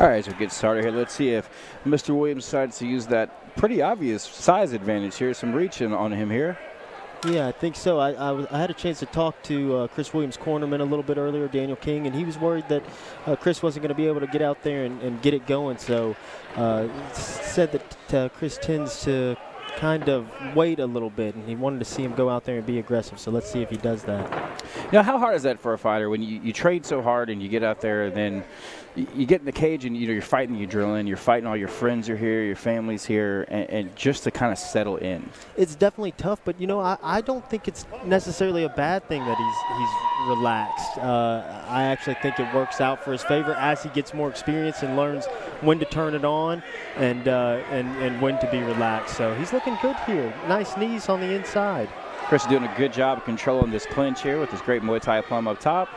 All right, as we get started here, let's see if Mr. Williams decides to use that pretty obvious size advantage here. Some reaching on him here. Yeah, I think so. I had a chance to talk to Chris Williams' cornerman a little bit earlier, Daniel King, and he was worried that Chris wasn't going to be able to get out there and get it going. So said that Chris tends to kind of wait a little bit, and he wanted to see him go out there and be aggressive. So let's see if he does that. You know, how hard is that for a fighter when you train so hard and you get out there and then you get in the cage and you're fighting the adrenaline, you're fighting, all your friends are here, your family's here, and just to kind of settle in? It's definitely tough, but you know, I don't think it's necessarily a bad thing that he's relaxed. I actually think it works out for his favor as he gets more experience and learns when to turn it on and when to be relaxed. So he's looking good here. Nice knees on the inside. Chris is doing a good job of controlling this clinch here with his great Muay Thai plum up top.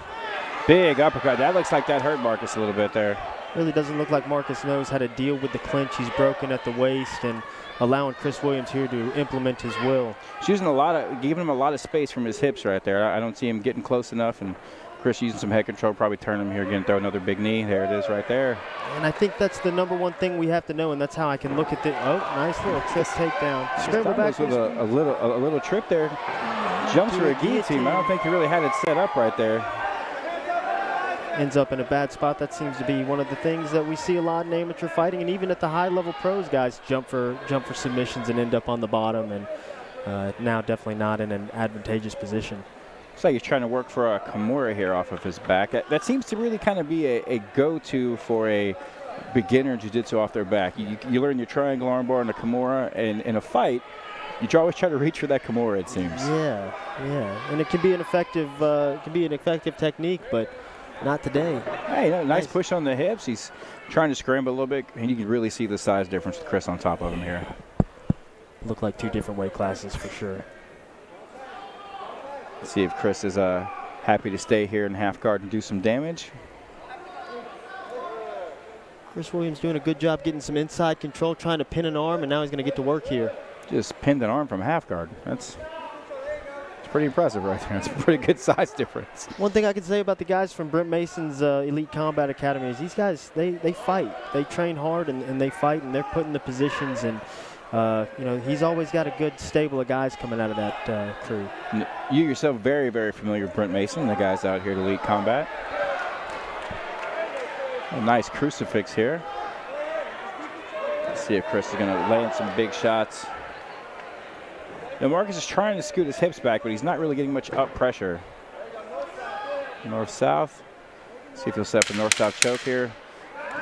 Big uppercut. That looks like that hurt Markus a little bit there. Really doesn't look like Markus knows how to deal with the clinch. He's broken at the waist and allowing Chris Williams here to implement his will. He's using giving him a lot of space from his hips right there. I don't see him getting close enough, and Chris using some head control, probably turn him here again, throw another big knee. There it is right there. And I think that's the #1 thing we have to know, and that's how I can look at the nice little trick takedown. Scramble back with a little trick there. Jumps for a guillotine. I don't think he really had it set up right there. Ends up in a bad spot. That seems to be one of the things that we see a lot in amateur fighting, and even at the high-level pros, guys jump for submissions and end up on the bottom, and now definitely not in an advantageous position. Looks like he's trying to work for a Kimura here off of his back. That seems to really kind of be a go-to for a beginner jiu-jitsu off their back. You learn your triangle armbar and a Kimura, and in a fight, you always try to reach for that Kimura, it seems. Yeah, and it can be an effective technique, but not today. Hey, nice push on the hips. He's trying to scramble a little bit, and you can really see the size difference with Chris on top of him here. Look like two different weight classes for sure. Let's see if Chris is happy to stay here in half guard and do some damage. Chris Williams doing a good job getting some inside control, trying to pin an arm, and now he's going to get to work here. Just pinned an arm from half guard. It's pretty impressive right there. It's a pretty good size difference. One thing I can say about the guys from Brent Mason's Elite Combat Academy is these guys, they fight. They train hard and they fight, and they're put in the positions, and you know, he's always got a good stable of guys coming out of that crew. You yourself very, very familiar with Brent Mason and the guys out here at Elite Combat. A nice crucifix here. Let's see if Chris is going to land some big shots. Now Markus is trying to scoot his hips back, but he's not really getting much up pressure. North-south. See if he'll set up a north-south choke here.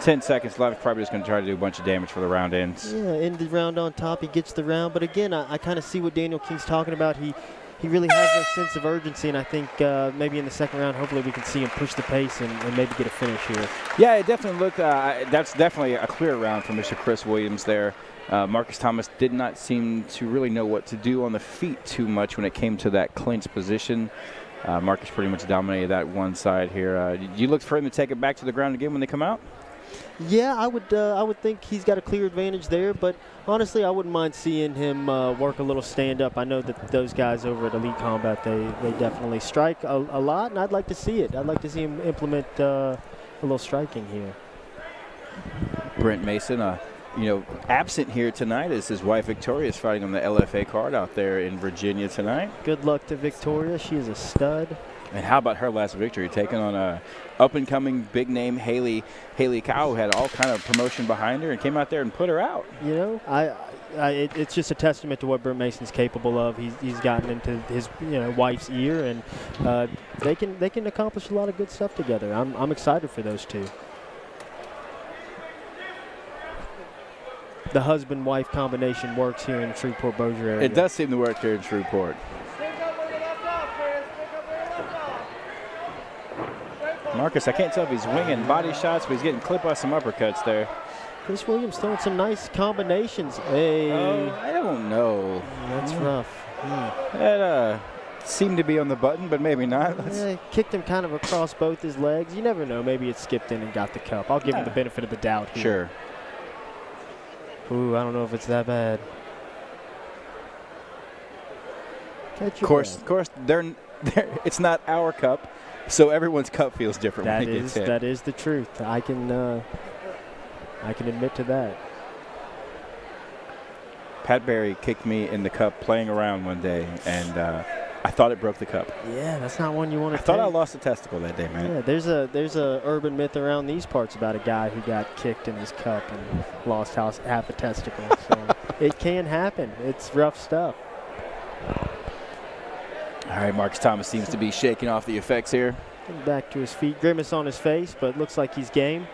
10 seconds left. Probably just going to try to do a bunch of damage for the round ends. Yeah, end the round on top. He gets the round. But again, I kind of see what Daniel King's talking about. He really has no sense of urgency, and I think maybe in the second round, hopefully we can see him push the pace and maybe get a finish here. Yeah, it definitely looked, that's definitely a clear round for Mr. Chris Williams there. Marcus Thomas did not seem to really know what to do on the feet too much when it came to that clinch position. Marcus pretty much dominated that one side here. You look for him to take it back to the ground again when they come out? Yeah, I would think he's got a clear advantage there, but honestly, I wouldn't mind seeing him work a little stand-up. I know that those guys over at Elite Combat, they definitely strike a lot, and I'd like to see it. I'd like to see him implement a little striking here. Brent Mason, you know, absent here tonight is his wife Victoria is fighting on the LFA card out there in Virginia tonight. Good luck to Victoria. She is a stud. And how about her last victory, taking on a up-and-coming big-name Haley Cow, who had all kind of promotion behind her and came out there and put her out. You know, it's just a testament to what Brent Mason's capable of. He's gotten into his wife's ear, and they can accomplish a lot of good stuff together. I'm excited for those two. The husband-wife combination works here in the Shreveport-Bossier area. It does seem to work here in Shreveport. Marcus, I can't tell if he's winging body shots, but he's getting clipped by some uppercuts there. Chris Williams throwing some nice combinations. Hey. I don't know. That's rough. That seemed to be on the button, but maybe not. Yeah, kicked him kind of across both his legs. You never know. Maybe it skipped in and got the cup. I'll give him the benefit of the doubt here. Sure. Ooh, I don't know if it's that bad. Of course, it's not our cup, so everyone's cup feels different. That is the truth. I can I can admit to that. Pat Barry kicked me in the cup playing around one day, and I thought it broke the cup. Yeah, that's not one you want to I thought I lost a testicle that day, man. Yeah, there's a urban myth around these parts about a guy who got kicked in his cup and lost half a testicle. So it can happen. It's rough stuff. All right, Markus Thomas seems to be shaking off the effects here. Getting back to his feet. Grimace on his face, but looks like he's game.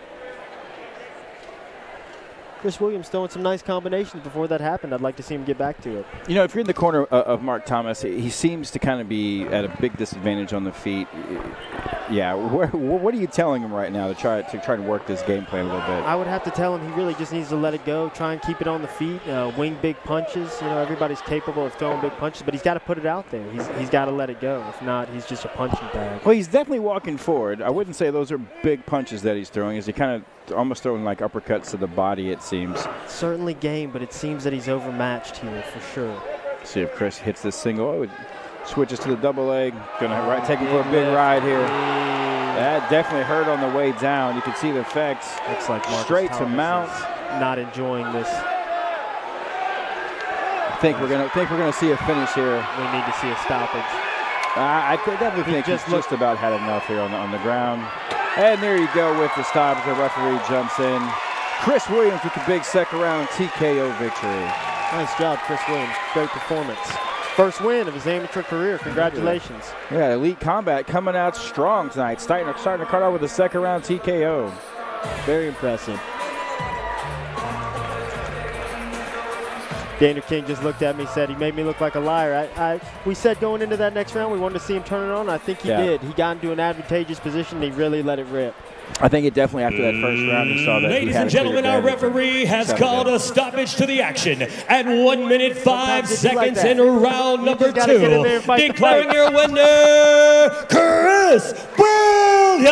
Chris Williams throwing some nice combinations before that happened. I'd like to see him get back to it. You know, if you're in the corner of Mark Thomas, he seems to kind of be at a big disadvantage on the feet. Yeah, what are you telling him right now to try to work this game plan a little bit? I would have to tell him he really just needs to let it go, try and keep it on the feet, wing big punches. You know, everybody's capable of throwing big punches, but he's got to put it out there. He's got to let it go. If not, he's just a punching bag. Well, he's definitely walking forward. I wouldn't say those are big punches that he's throwing. Is he kind of almost throwing like uppercuts to the body, it seems. Certainly game, but it seems that he's overmatched here for sure. See if Chris hits this single. Oh, it switches to the double leg. Gonna take him for a big ride here. That definitely hurt on the way down. You can see the effects. Looks like Markus straight Thomas to mount. Not enjoying this. I think we're gonna see a finish here. We need to see a stoppage. I definitely think he's just about had enough here on the ground. And there you go with the stoppage. The referee jumps in. Chris Williams with the big second round TKO victory. Nice job, Chris Williams. Great performance. First win of his amateur career. Congratulations. Yeah, Elite Combat coming out strong tonight. Starting to card out with a second round TKO. Very impressive. Daniel King just looked at me and said he made me look like a liar. We said going into that next round we wanted to see him turn it on. I think he did. He got into an advantageous position and he really let it rip. I think it definitely after that first round he saw that. Ladies and gentlemen, our referee has called a stoppage to the action at 1 minute 5 seconds in round number 2. Declaring your winner, Chris Williams.